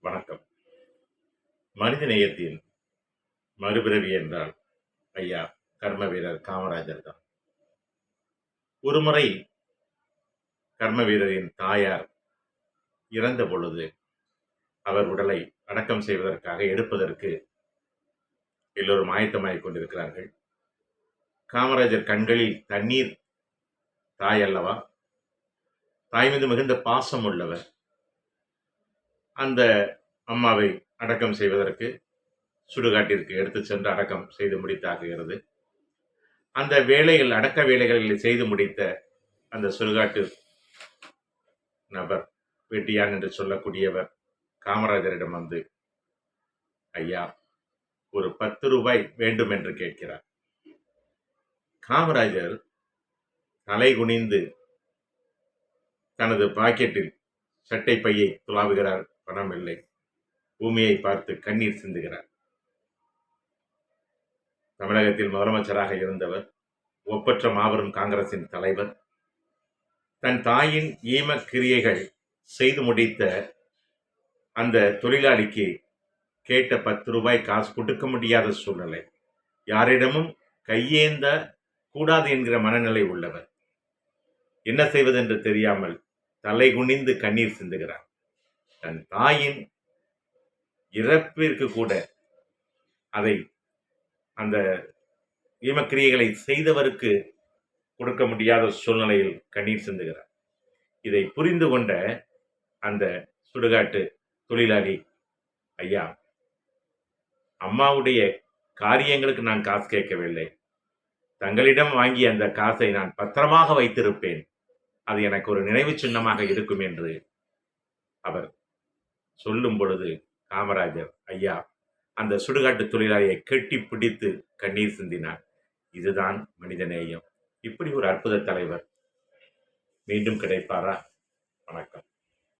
வணக்கம். மனித நேயத்தின் மறுபிறவி என்றால் ஐயா கர்ம வீரர் காமராஜர் தான். ஒருமுறை கர்ம வீரரின் தாயார் இறந்த பொழுது அவர் உடலை அடக்கம் செய்வதற்காக எடுப்பதற்கு எல்லோரும் ஆயத்தமாகிக் கொண்டிருக்கிறார்கள். காமராஜர் கண்களில் தண்ணீர். தாய் அல்லவா, தாய் மீது மிகுந்த பாசம் உள்ளவர். அந்த அம்மாவை அடக்கம் செய்வதற்கு சுடுகாட்டிற்கு எடுத்து சென்று அடக்கம் செய்து முடித்தாக்குகிறது. அந்த வேலைகள், அடக்க வேலைகளில் செய்து முடித்த அந்த சுடுகாட்டு நபர், வெட்டியான் என்று சொல்லக்கூடியவர், காமராஜரிடம் வந்து, ஐயா ஒரு 10 ரூபாய் வேண்டும் என்று கேட்கிறார். காமராஜர் தலை குனிந்து தனது பாக்கெட்டில் சட்டை பையை துளாவுகிறார். பணம் இல்லை. பூமியை பார்த்து கண்ணீர் சிந்துகிறார். தமிழகத்தில் முதலமைச்சராக இருந்தவர், ஒப்பற்ற மாபெரும் காங்கிரசின் தலைவர், தன் தாயின் ஈம கிரியைகள் செய்து முடித்த அந்த தொழிலாளிக்கு கேட்ட 10 ரூபாய் காசு கொடுக்க முடியாத சூழ்நிலை, யாரிடமும் கையேந்த கூடாது என்கிற மனநிலை உள்ளவர். என்ன செய்வதென்று தெரியாமல் தலை குனிந்து கண்ணீர் சிந்துகிறார். தன் தாயின் இறப்பிற்கு கூட அதை, அந்த ஈமக்கிரியைகளை செய்தவருக்கு கொடுக்க முடியாத சூழ்நிலையில் கண்ணீர் சிந்துகிறார். இதை புரிந்து கொண்ட அந்த சுடுகாட்டு தொழிலாளி, ஐயா அம்மாவுடைய காரியங்களுக்கு நான் காசு கேட்கவில்லை, தங்களிடம் வாங்கிய அந்த காசை நான் பத்திரமாக வைத்திருப்பேன், அது எனக்கு ஒரு நினைவு சின்னமாக இருக்கும் என்று அவர் சொல்லும் பொழுது, காமராஜர் ஐயா அந்த சுடுகாட்டு தொழிலாளியை கெட்டி பிடித்து கண்ணீர் சிந்தினார். இதுதான் மனிதநேயம். இப்படி ஒரு அற்புத தலைவர் மீண்டும் கிடைப்பாரா? வணக்கம்.